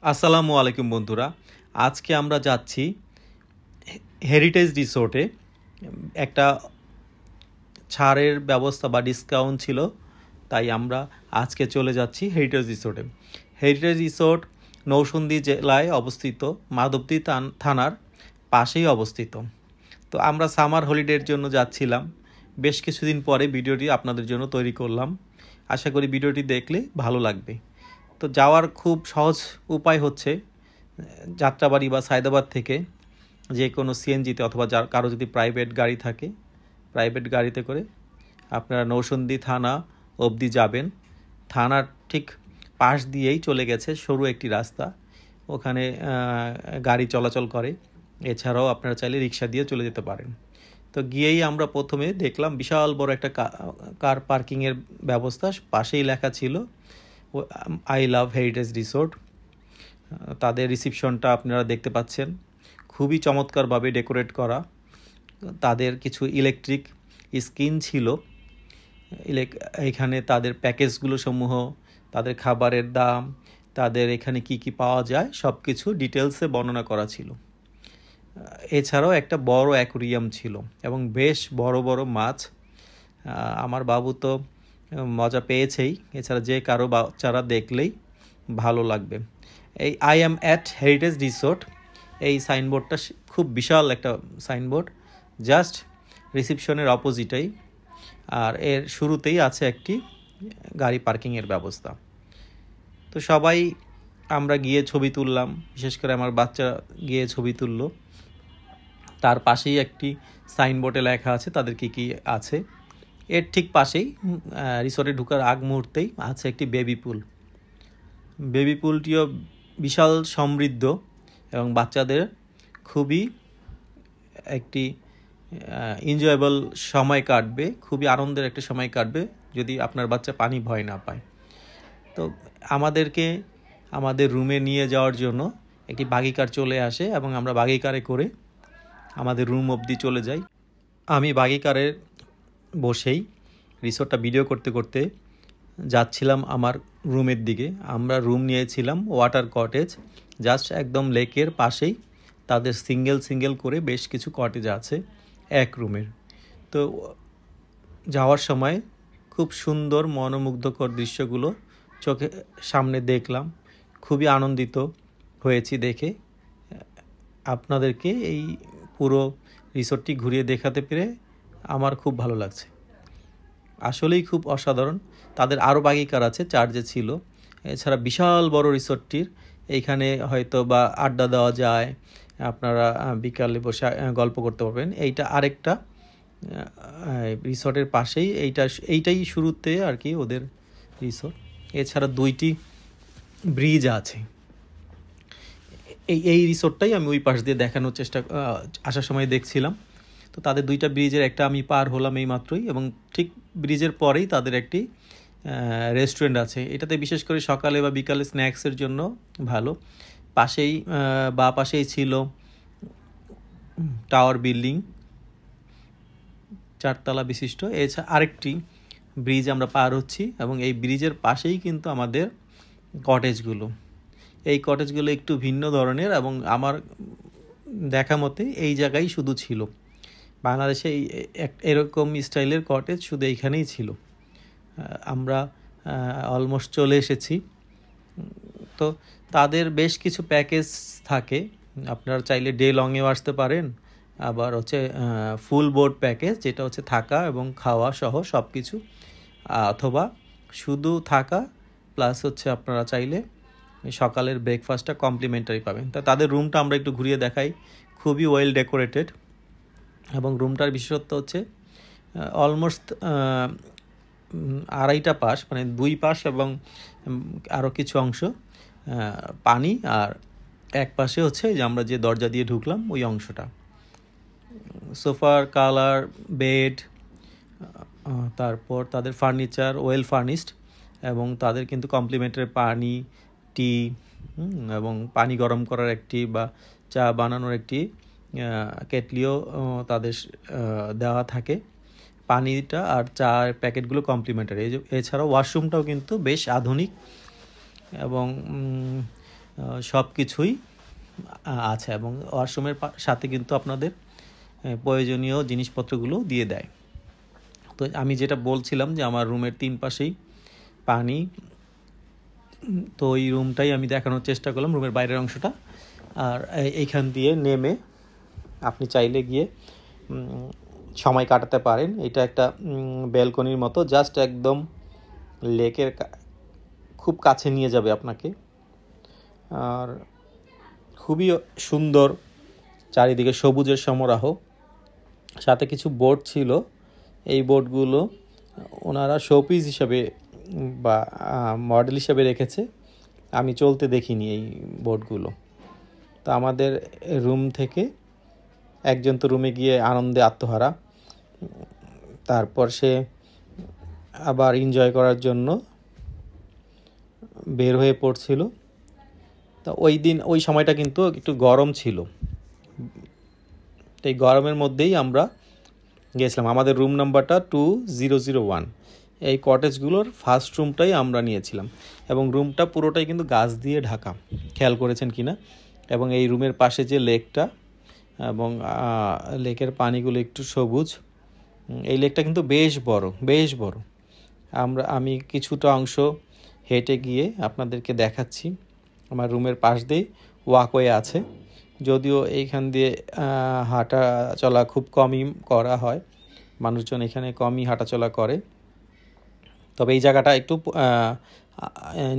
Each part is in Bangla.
আসসালামু আলাইকুম বন্ধুরা। আজকে আমরা যাচ্ছি হেরিটেজ রিসোর্টে। একটা ছাড়ের ব্যবস্থা বা ডিসকাউন্ট ছিল, তাই আমরা আজকে চলে যাচ্ছি হেরিটেজ রিসোর্টে। হেরিটেজ রিসোর্ট নৌসন্দি জেলায় অবস্থিত, মাধবদী থানার পাশেই অবস্থিত। তো আমরা সামার হলিডের জন্য যাচ্ছিলাম। বেশ কিছুদিন পরে ভিডিওটি আপনাদের জন্য তৈরি করলাম। আশা করি ভিডিওটি দেখলে ভালো লাগবে। তো যাওয়ার খুব সহজ উপায় হচ্ছে যাত্রাবাড়ি বা সায়দাবাদ থেকে যে কোনো সিএনজিতে অথবা কারো যদি প্রাইভেট গাড়ি থাকে, প্রাইভেট গাড়িতে করে আপনারা নৌসন্দি থানা অবধি যাবেন। থানার ঠিক পাশ দিয়েই চলে গেছে সরু একটি রাস্তা, ওখানে গাড়ি চলাচল করে। এছাড়াও আপনারা চাইলে রিক্সা দিয়ে চলে যেতে পারেন। তো গিয়েই আমরা প্রথমে দেখলাম বিশাল বড় একটা কার পার্কিংয়ের ব্যবস্থা, পাশেই লেখা ছিল আই লাভ হেরিটেজ রিসোর্ট। তাদের রিসিপশনটা আপনারা দেখতে পাচ্ছেন, খুবই চমৎকারভাবে ডেকোরেট করা। তাদের কিছু ইলেকট্রিক স্ক্রিন ছিল, এখানে তাদের প্যাকেজগুলো সমূহ, তাদের খাবারের দাম, তাদের এখানে কি কি পাওয়া যায় সব কিছু ডিটেলসে বর্ণনা করা ছিল। এছাড়াও একটা বড় অ্যাকোরিয়াম ছিল এবং বেশ বড় বড় মাছ। আমার বাবু তো মজা পেয়েছেই, এছাড়া যে কারো বাচ্চারা দেখলেই ভালো লাগবে। এই I am at heritage resort, এই সাইনবোর্ডটা খুব বিশাল একটা সাইনবোর্ড, জাস্ট রিসিপশনের অপোজিটেই। আর এর শুরুতেই আছে একটি গাড়ি পার্কিংয়ের ব্যবস্থা। তো সবাই আমরা গিয়ে ছবি তুললাম, বিশেষ করে আমার বাচ্চা গিয়ে ছবি তুললো। তার পাশেই একটি সাইনবোর্ডে লেখা আছে তাদের কি কি আছে। এর ঠিক পাশেই রিসোর্টে ঢোকার আগ মুহূর্তেই আছে একটি বেবি পুল। বেবি পুলটিও বিশাল সমৃদ্ধ এবং বাচ্চাদের খুবই একটি এনজয়েবল সময় কাটবে, খুবই আনন্দের একটা সময় কাটবে যদি আপনার বাচ্চা পানি ভয় না পায়। তো আমাদেরকে আমাদের রুমে নিয়ে যাওয়ার জন্য একটি বাগি কার চলে আসে এবং আমরা বাগি কারে করে আমাদের রুম অবধি চলে যাই। আমি বাগি কারে বসেই রিসোর্টটা ভিডিও করতে করতে যাচ্ছিলাম আমার রুমের দিকে। আমরা রুম নিয়েছিলাম ওয়াটার কটেজ, জাস্ট একদম লেকের পাশেই তাদের সিঙ্গেল করে বেশ কিছু কটেজ আছে এক রুমের। তো যাওয়ার সময় খুব সুন্দর মনোমুগ্ধকর দৃশ্যগুলো চোখে সামনে দেখলাম, খুবই আনন্দিত হয়েছি দেখে। আপনাদেরকে এই পুরো রিসোর্টটি ঘুরিয়ে দেখাতে পেরে আমার খুব ভালো লাগছে, আসলেই খুব অসাধারণ। তাদের আরও বাগিকার আছে, চার্জে ছিল। এছাড়া বিশাল বড় রিসোর্টটির এইখানে হয়তো বা আড্ডা দেওয়া যায়, আপনারা বিকালে বসে গল্প করতে পারবেন। এইটা আরেকটা রিসোর্টের পাশেই, এইটাই শুরুতে আর কি ওদের রিসোর্ট। এছাড়া দুইটি ব্রিজ আছে। এই রিসোর্টটাই আমি ওই পাশ দিয়ে দেখানোর আসার সময় দেখছিলাম। তো তাদের দুইটা ব্রিজের একটা আমি পার হলাম এই মাত্রই, এবং ঠিক ব্রিজের পরেই তাদের একটি রেস্টুরেন্ট আছে। এটাতে বিশেষ করে সকালে বা বিকালে স্ন্যাক্সের জন্য ভালো। পাশেই বা পাশেই ছিল টাওয়ার বিল্ডিং, 4 তলা বিশিষ্ট। এছাড়া আরেকটি ব্রিজ আমরা পার হচ্ছি এবং এই ব্রিজের পাশেই কিন্তু আমাদের কটেজগুলো। এই কটেজগুলো একটু ভিন্ন ধরনের এবং আমার দেখা মতে এই জায়গায় শুধু ছিল। বাংলাদেশে এরকম স্টাইলের কটেজ শুধু এইখানেই ছিল। আমরা অলমোস্ট চলে এসেছি। তো তাদের বেশ কিছু প্যাকেজ থাকে, আপনারা চাইলে ডে লংয়েও আসতে পারেন, আবার হচ্ছে ফুল বোর্ড প্যাকেজ, যেটা হচ্ছে থাকা এবং খাওয়া সহ সব কিছু, অথবা শুধু থাকা প্লাস হচ্ছে আপনারা চাইলে সকালের ব্রেকফাস্টটা কমপ্লিমেন্টারি পাবেন। তা তাদের রুমটা আমরা একটু ঘুরিয়ে দেখাই, খুবই ওয়েল ডেকোরেটেড এবং রুমটার বিশেষত্ব হচ্ছে অলমোস্ট 2.5 পাশ, মানে 2 পাশ এবং আরও কিছু অংশ পানি, আর এক পাশে হচ্ছে যে আমরা যে দরজা দিয়ে ঢুকলাম ওই অংশটা। সোফার কালার, বেড, তারপর তাদের ফার্নিচার ওয়েল ফার্নিশড, এবং তাদের কিন্তু কমপ্লিমেন্টারি পানি, টি এবং পানি গরম করার একটি বা চা বানানোর একটি কেটলিও তাদের দেওয়া থাকে। পানিটা আর চার প্যাকেটগুলো কমপ্লিমেন্টারি। এছাড়াও ওয়াশরুমটাও কিন্তু বেশ আধুনিক এবং সব কিছুই আছে, এবং ওয়াশরুমের সাথে কিন্তু আপনাদের প্রয়োজনীয় জিনিসপত্রগুলো দিয়ে দেয়। তো আমি যেটা বলছিলাম যে আমার রুমের 3 পাশেই পানি, তো ওই রুমটাই আমি দেখানোর চেষ্টা করলাম, রুমের বাইরের অংশটা। আর এইখান দিয়ে নেমে আপনি চাইলে গিয়ে সময় কাটাতে পারেন। এটা একটা ব্যালকনির মতো, জাস্ট একদম লেকের খুব কাছে নিয়ে যাবে আপনাকে। আর খুবই সুন্দর, চারিদিকে সবুজের সমারোহ, সাথে কিছু বোট ছিল। এই বোটগুলো ওনারা শোপিস হিসাবে বা মডেল হিসাবে রেখেছে, আমি চলতে দেখিনি এই বোটগুলো। তো আমাদের রুম থেকে একজন তো রুমে গিয়ে আনন্দে আত্মহারা, তারপর সে আবার এনজয় করার জন্য বের হয়ে পড়ছিল। তো ওই সময়টা কিন্তু একটু গরম ছিল, এই গরমের মধ্যেই আমরা গিয়েছিলাম। আমাদের রুম নাম্বারটা 2001। এই কটেজগুলোর ফার্স্ট রুমটাই আমরা নিয়েছিলাম, এবং রুমটা পুরোটাই কিন্তু গাছ দিয়ে ঢাকা, খেয়াল করেছেন কিনা। এবং এই রুমের পাশে যে লেকটা, এবং লেকের পানিগুলো একটু সবুজ। এই লেকটা কিন্তু বেশ বড়। আমি কিছুটা অংশ হেঁটে গিয়ে আপনাদেরকে দেখাচ্ছি। আমার রুমের পাশ দিয়ে ওয়াকওয়ে আছে, যদিও এইখান দিয়ে হাঁটা চলা খুব কমই করা হয়, মানুষজন এখানে কমই হাঁটাচলা করে। তবে এই জায়গাটা একটু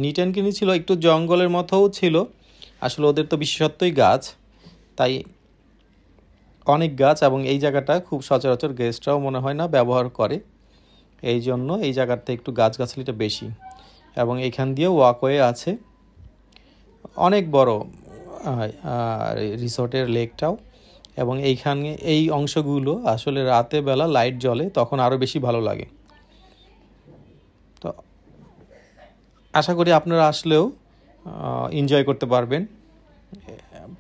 নিট অ্যান্ড ক্লিন ছিল, একটু জঙ্গলের মতোও ছিল। আসলে ওদের তো বিশেষত্বই গাছ, তাই অনেক গাছ, এবং এই জায়গাটা খুব সচরাচর গেস্টরাও মনে হয় না ব্যবহার করে, এই জন্য এই জায়গাতে একটু গাছগাছালিটা বেশি। এবং এখান দিয়ে ওয়াকওয়ে আছে, অনেক বড় রিসোর্টের লেকটাও। এবং এইখানে এই অংশগুলো আসলে রাতে বেলা লাইট জ্বলে, তখন আরও বেশি ভালো লাগে। তো আশা করি আপনারা আসলেও এনজয় করতে পারবেন।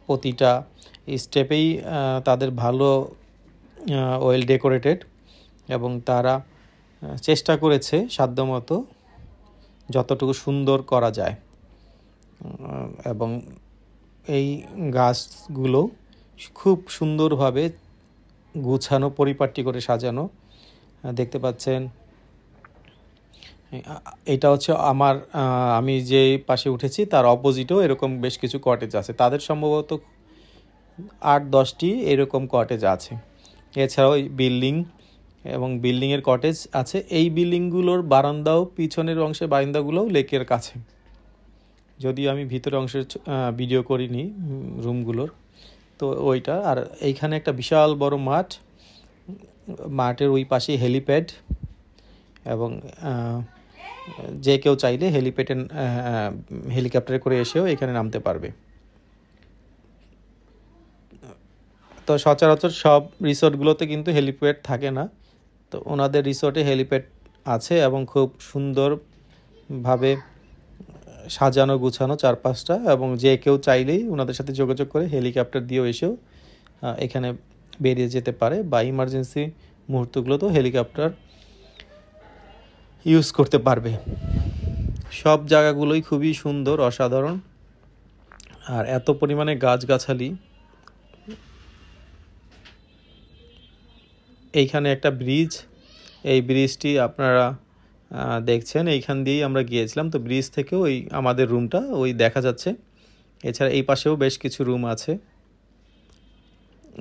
প্রতিটা স্টেপেই তাদের ভালো ওয়েল ডেকোরেটেড, এবং তারা চেষ্টা করেছে সাধ্যমতো যতটুকু সুন্দর করা যায়। এবং এই গাছগুলো খুব সুন্দরভাবে গুছানো, পরিপাটি করে সাজানো, দেখতে পাচ্ছেন। এটা হচ্ছে আমি যে পাশে উঠেছি তার অপোজিটেও এরকম বেশ কিছু কটেজ আছে, তাদের সম্ভবত 8-10টি এরকম কটেজ আছে। এছাড়াও বিল্ডিং এবং বিল্ডিংয়ের কটেজ আছে। এই বিল্ডিংগুলোর বারান্দাও, পিছনের অংশের বারান্দাগুলোও লেকের কাছে, যদিও আমি ভিতরের অংশের ভিডিও করিনি রুমগুলোর। তো ওইটা, আর এইখানে একটা বিশাল বড় মাঠের ওই পাশে হেলিপ্যাড, এবং যে কেউ চাইলে হেলিকপ্টারে করে এসেও এখানে নামতে পারবে। তো সচরাচর সব রিসোর্টগুলোতে কিন্তু হেলিপ্যাড থাকে না, তো ওনাদের রিসোর্টে হেলিপ্যাড আছে, এবং খুব সুন্দরভাবে সাজানো গুছানো চারপাশটা, এবং যে কেউ চাইলেই ওনাদের সাথে যোগাযোগ করে হেলিকপ্টার দিয়েও এসেও এখানে বেরিয়ে যেতে পারে, বা ইমার্জেন্সি মুহূর্তগুলোতেও হেলিকপ্টার ইউজ করতে পারবে। সব জায়গাগুলোই খুবই সুন্দর, অসাধারণ, আর এত পরিমাণে গাছগাছালি। এইখানে একটা ব্রিজ, এই ব্রিজটি আপনারা দেখছেন, এইখান দিয়েই আমরা গিয়েছিলাম। তো ব্রিজ থেকেও আমাদের রুমটা দেখা যাচ্ছে। এছাড়া এই পাশেও বেশ কিছু রুম আছে।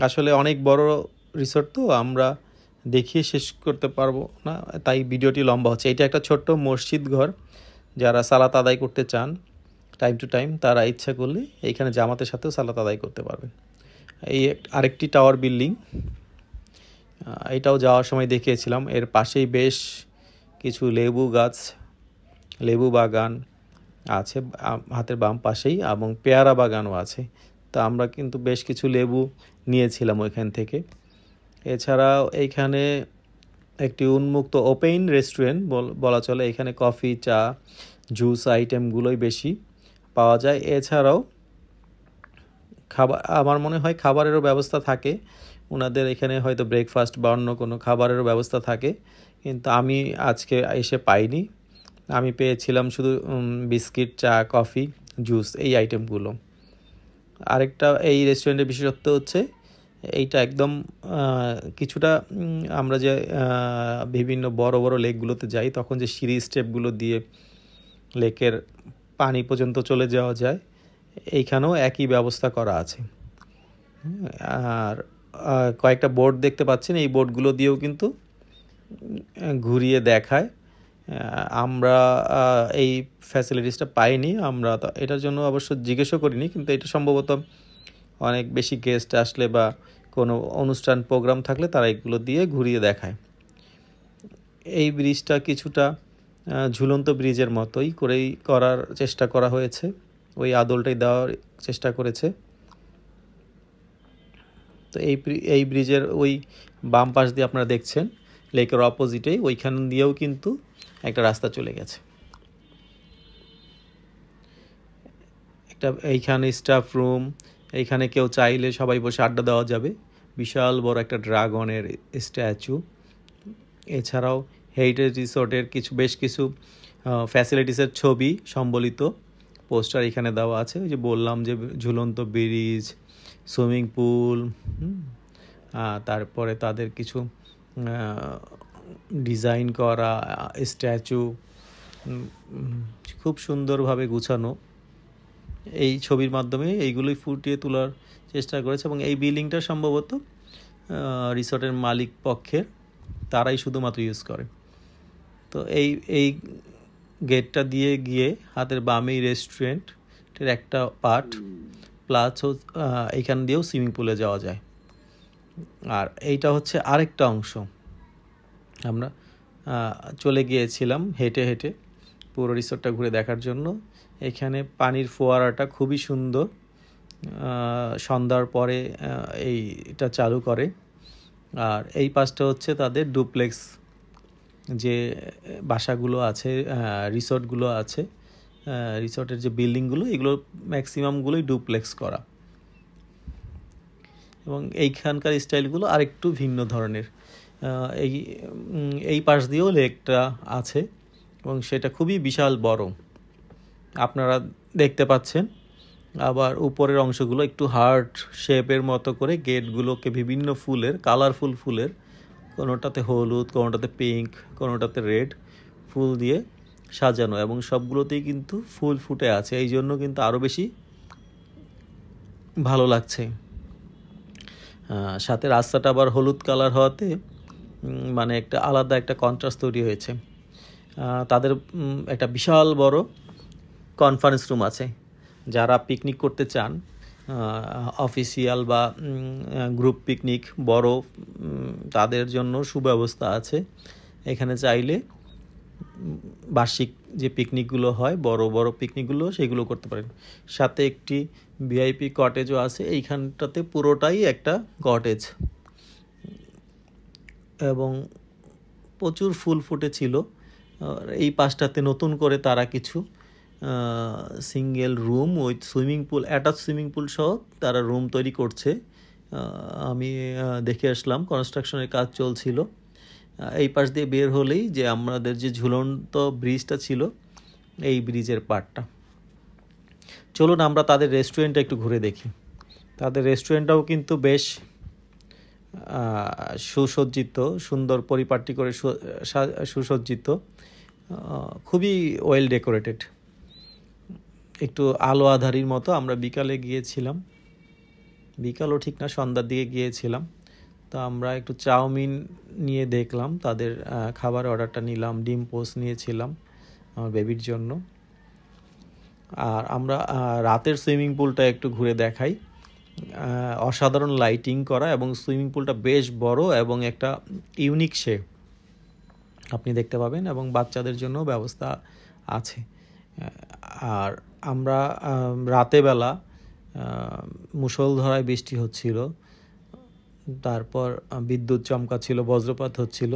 আসলে অনেক বড় রিসোর্ট, তো আমরা দেখিয়ে শেষ করতে পারবো না, তাই ভিডিওটি লম্বা হচ্ছে। এটা একটা ছোট্ট মসজিদ ঘর, যারা সালাত আদায় করতে চান টাইম টু টাইম, তারা ইচ্ছা করলে এইখানে জামাতের সাথেও সালাত আদায় করতে পারবেন। এই আরেকটি টাওয়ার বিল্ডিং, এটাও যাওয়ার সময় দেখিয়েছিলাম। এর পাশেই বেশ কিছু লেবু বাগান আছে হাতের বাম পাশেই, এবং পেয়ারা বাগানও আছে। তো আমরা কিন্তু বেশ কিছু লেবু নিয়েছিলাম ওইখান থেকে। এছাড়াও এইখানে একটি উন্মুক্ত ওপেন রেস্টুরেন্ট বলা চলে, এখানে কফি, চা, জুস আইটেমগুলোই বেশি পাওয়া যায়। এছাড়াও আমার মনে হয় খাবারেরও ব্যবস্থা থাকে ওনাদের এখানে, হয়তো ব্রেকফাস্ট বা অন্য কোনো খাবারেরও ব্যবস্থা থাকে, কিন্তু আমি আজকে এসে পাইনি। আমি পেয়েছিলাম শুধু বিস্কিট, চা, কফি, জুস, এই আইটেমগুলো। আরেকটা এই রেস্টুরেন্টের বিশেষত্ব হচ্ছে এইটা একদম কিছুটা আমরা যে বিভিন্ন বড় বড় লেকগুলোতে যাই তখন যে সিঁড়ি স্টেপগুলো দিয়ে লেকের পানি পর্যন্ত চলে যাওয়া যায়, এইখানেও একই ব্যবস্থা করা আছে। আর কয়েকটা বোট দেখতে পাচ্ছেন, এই বোটগুলো দিয়েও কিন্তু ঘুরিয়ে দেখায়। আমরা এই ফ্যাসিলিটিসটা পাইনি, আমরা এটার জন্য অবশ্য জিজ্ঞেসও করিনি, কিন্তু এটা সম্ভবত অনেক বেশি গেস্ট আসলে বা কোনো অনুষ্ঠান প্রোগ্রাম থাকলে তারা এগুলো দিয়ে ঘুরিয়ে দেখায়। এই ব্রিজটা কিছুটা ঝুলন্ত ব্রিজের মতোই করার চেষ্টা করা হয়েছে, ওই আদলটাই দেওয়ার চেষ্টা করেছে। তো এই ব্রিজের ওই বাম পাশ দিয়ে আপনারা দেখছেন লেকের অপোজিটেই, ওইখান দিয়েও কিন্তু একটা রাস্তা চলে গেছে। এইখানে স্টাফ রুম, এইখানে কেউ চাইলে সবাই বসে আড্ডা দেওয়া যাবে। বিশাল বড় একটা ড্রাগনের স্ট্যাচু। এছাড়াও হেরিটেজ রিসোর্টের বেশ কিছু ফ্যাসিলিটিসের ছবি সম্বলিত পোস্টার এখানে দেওয়া আছে। ওই যে বললাম যে ঝুলন্ত ব্রিজ, সুইমিং পুল, তারপরে তাদের কিছু ডিজাইন করা স্ট্যাচু, খুব সুন্দরভাবে গুছানো। এই ছবির মাধ্যমে এইগুলোই ফুটিয়ে তোলার চেষ্টা করেছে। এবং এই বিল্ডিংটা সম্ভবত রিসর্টের মালিক পক্ষের, তারাই শুধুমাত্র ইউজ করে। তো এই গেটটা দিয়ে গিয়ে হাতের বামেই রেস্টুরেন্টের একটা পার্ট, প্লাস এইখান দিয়েও সুইমিং পুলে যাওয়া যায়। আর এইটা হচ্ছে আরেকটা অংশ। আমরা চলে গিয়েছিলাম হেঁটে হেঁটে পুরো রিসোর্টটা ঘুরে দেখার জন্য। এখানে পানির ফোয়ারাটা খুবই সুন্দর, সন্ধ্যার পরে এইটা চালু করে। আর এই পাশটা হচ্ছে তাদের ডুপ্লেক্স যে বাসাগুলো আছে, রিসোর্টগুলো আছে, রিসোর্টের যে বিল্ডিংগুলো, এগুলো ম্যাক্সিমামগুলোই ডুপ্লেক্স করা। এবং এইখানকার স্টাইলগুলো আরেকটু ভিন্ন ধরনের। এই পাশ দিয়েও লেকটা আছে এবং সেটা খুবই বিশাল বড়, আপনারা দেখতে পাচ্ছেন। আবার উপরের অংশগুলো একটু হার্ট শেপের মতো করে গেটগুলোকে বিভিন্ন ফুলের, কালারফুল ফুলের, কোনোটাতে হলুদ, কোনোটাতে পিঙ্ক, কোনোটাতে রেড ফুল দিয়ে সাজানো, এবং সবগুলোতেই কিন্তু ফুল ফুটে আছে। এই জন্য কিন্তু আরও বেশি ভালো লাগছে। সাথে রাস্তাটা আবার হলুদ কালার হওয়াতে মানে একটা আলাদা একটা কন্ট্রাস্ট তৈরি হয়েছে। তাদের একটা বিশাল বড় কনফারেন্স রুম আছে। যারা পিকনিক করতে চান, অফিসিয়াল বা গ্রুপ পিকনিক বড়, তাদের জন্য সুব্যবস্থা আছে। এখানে চাইলে বার্ষিক যে পিকনিকগুলো হয়, বড় বড় পিকনিকগুলো, সেগুলো করতে পারেন। সাথে একটি ভিআইপি কটেজও আছে। এইখানটাতে পুরোটাই একটা কটেজ, এবং প্রচুর ফুল ফুটেছিল। এই পাশটাতে নতুন করে তারা কিছু single room with swimming pool, attach swimming pool সহ তারা রুম তৈরি করছে। আমি দেখে আসলাম, কনস্ট্রাকশনের কাজ চলছিল। এই পাশ দিয়ে বের হলেই যে আমাদের যে ঝুলন্ত ব্রিজটা ছিল, এই ব্রিজের পার্টটা। চলুন আমরা তাদের রেস্টুরেন্টটা একটু ঘুরে দেখি। তাদের রেস্টুরেন্টটাও কিন্তু বেশ সুসজ্জিত, সুন্দর পরিপাটি করে সুসজ্জিত, খুবই ওয়েল ডেকোরেটেড। একটু আলো আধারির মতো। আমরা বিকালে গিয়েছিলাম, বিকালও ঠিক না, সন্ধ্যার দিকে গিয়েছিলাম। তো আমরা একটু চাউমিন নিয়ে দেখলাম, তাদের খাবার অর্ডারটা নিলাম, ডিম পোস্ট নিয়েছিলাম আমার বেবির জন্য। আর আমরা রাতের সুইমিং পুলটা একটু ঘুরে দেখাই। অসাধারণ লাইটিং করা, এবং সুইমিং পুলটা বেশ বড় এবং একটা ইউনিক শেপ আপনি দেখতে পাবেন, এবং বাচ্চাদের জন্য ব্যবস্থা আছে। আর আমরা রাতেবেলা মুষলধারায় বৃষ্টি হচ্ছিল, তারপর বিদ্যুৎ চমকাচ্ছিল, বজ্রপাত হচ্ছিল।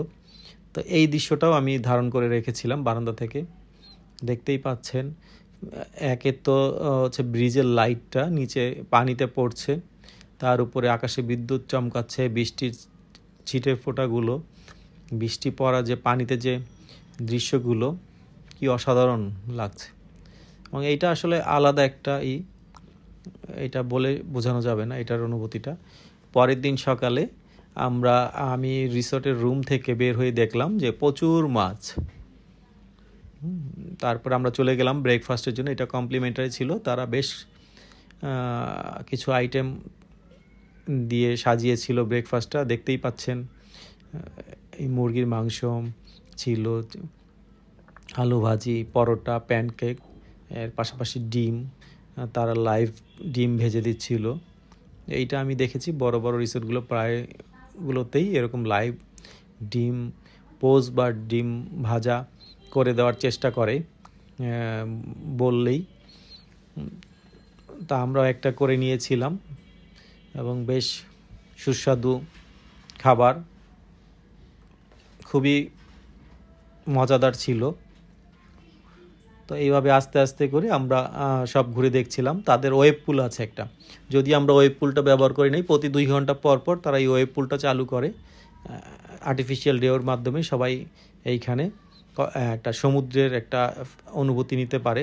তো এই দৃশ্যটাও আমি ধারণ করে রেখেছিলাম বারান্দা থেকে। দেখতেই পাচ্ছেন, একে তো হচ্ছে ব্রিজের লাইটটা নিচে পানিতে পড়ছে, তার উপরে আকাশে বিদ্যুৎ চমকাচ্ছে, বৃষ্টির ছিটে ফোঁটাগুলো, বৃষ্টি পড়া যে পানিতে যে দৃশ্যগুলো, কি অসাধারণ লাগছে। এবং এইটা আসলে আলাদা একটা এটা বলে বোঝানো যাবে না এটার অনুভূতিটা। পরের দিন সকালে আমি রিসোর্টের রুম থেকে বের হয়ে দেখলাম যে প্রচুর মাছ। তারপর আমরা চলে গেলাম ব্রেকফাস্টের জন্য, এটা কমপ্লিমেন্টারি ছিল। তারা বেশ কিছু আইটেম দিয়ে সাজিয়েছিল ব্রেকফাস্টটা, দেখতেই পাচ্ছেন। এই মুরগির মাংস ছিল, আলু ভাজি, পরোটা, প্যানকেক, এর পাশাপাশি ডিম, তারা লাইভ ডিম ভেজে দিচ্ছিল। এইটা আমি দেখেছি বড় বড় রিসোর্টগুলো প্রায়গুলোতেই এরকম লাইভ ডিম পোজ বা ডিম ভাজা করে দেওয়ার চেষ্টা করে বললেই। তা আমরাও একটা করে নিয়েছিলাম এবং বেশ সুস্বাদু খাবার, খুবই মজাদার ছিল। তো এইভাবে আস্তে আস্তে করে আমরা সব ঘুরে দেখছিলাম। তাদের ওয়েব পুল আছে একটা, যদি আমরা ওয়েব পুলটা ব্যবহার করি নাই, প্রতি 2 ঘন্টা পর পর তারা এই ওয়েব পুলটা চালু করে। আর্টিফিশিয়াল ঢেউর মাধ্যমে সবাই এইখানে একটা সমুদ্রের একটা অনুভূতি নিতে পারে।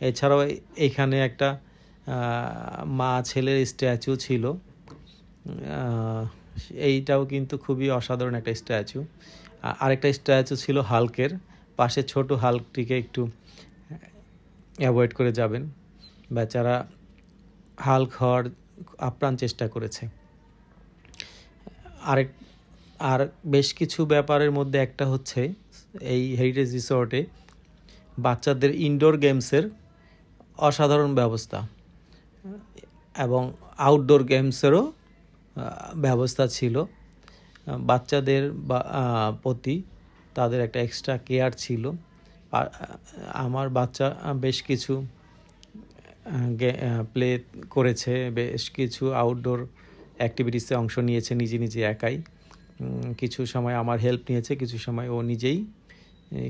এছাড়াও এইখানে একটা মা ছেলের স্ট্যাচু ছিল, এইটাও কিন্তু খুবই অসাধারণ একটা স্ট্যাচু। আরেকটা স্ট্যাচু ছিল হাল্কের, পাশে ছোট হাল্কটিকে একটু অ্যাভয়েড করে যাবেন, বেচারা হাল্ক হওয়ার আপ্রাণ চেষ্টা করেছে। আর বেশ কিছু ব্যাপারের মধ্যে একটা হচ্ছে এই হেরিটেজ রিসর্টে বাচ্চাদের ইনডোর গেমসের অসাধারণ ব্যবস্থা এবং আউটডোর গেমসেরও ব্যবস্থা ছিল। বাচ্চাদের প্রতি তাদের একটা এক্সট্রা কেয়ার ছিল। আমার বাচ্চা বেশ কিছু প্লে করেছে, বেশ কিছু আউটডোর অ্যাক্টিভিটিসে অংশ নিয়েছে নিজে নিজে একাই। কিছু সময় আমার হেল্প নিয়েছে, কিছু সময় ও নিজেই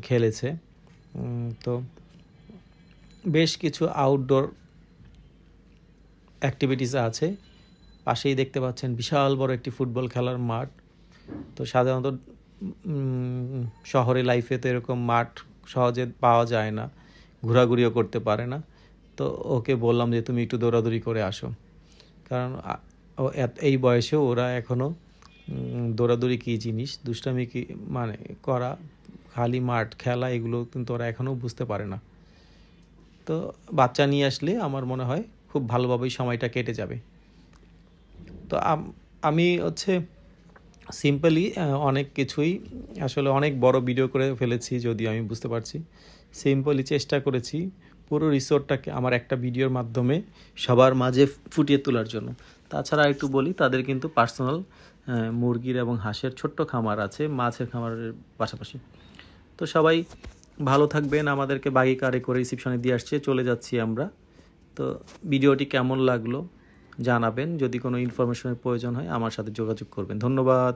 খেলেছে। তো বেশ কিছু আউটডোর অ্যাক্টিভিটিস আছে। পাশেই দেখতে পাচ্ছেন বিশাল বড় একটি ফুটবল খেলার মাঠ। তো সাধারণত শহরে লাইফে তো এরকম মাঠ সহজে পাওয়া যায় না, ঘোরাঘুরিও করতে পারে না। তো ওকে বললাম যে তুমি একটু দৌড়াদৌড়ি করে আসো, কারণ এই বয়সেও ওরা এখনও দৌড়াদৌড়ি কী জিনিস, দুষ্টামি কী মানে করা, খালি মাঠ খেলা, এগুলো কিন্তু ওরা এখনও বুঝতে পারে না। তো বাচ্চা নিয়ে আসলে আমার মনে হয় খুব ভালোভাবেই সময়টা কেটে যাবে। তো আমি সিম্পলি অনেক কিছুই আসলে অনেক বড় ভিডিও করে ফেলেছি, যদিও আমি বুঝতে পারছি। সিম্পলি চেষ্টা করেছি পুরো রিসোর্টটাকে আমার একটা ভিডিওর মাধ্যমে সবার মাঝে ফুটিয়ে তোলার জন্য। তাছাড়া একটু বলি, তাদের কিন্তু পার্সোনাল মুরগির এবং হাঁসের ছোট্ট খামার আছে, মাছের খামারের পাশাপাশি। তো সবাই ভালো থাকবেন। আমাদেরকে বাগি কারে করে রিসিপশনে দিয়ে আসছে, চলে যাচ্ছি আমরা। তো ভিডিওটি কেমন লাগলো জানাবেন। যদি কোনো ইনফরমেশনের প্রয়োজন হয় আমার সাথে যোগাযোগ করবেন। ধন্যবাদ।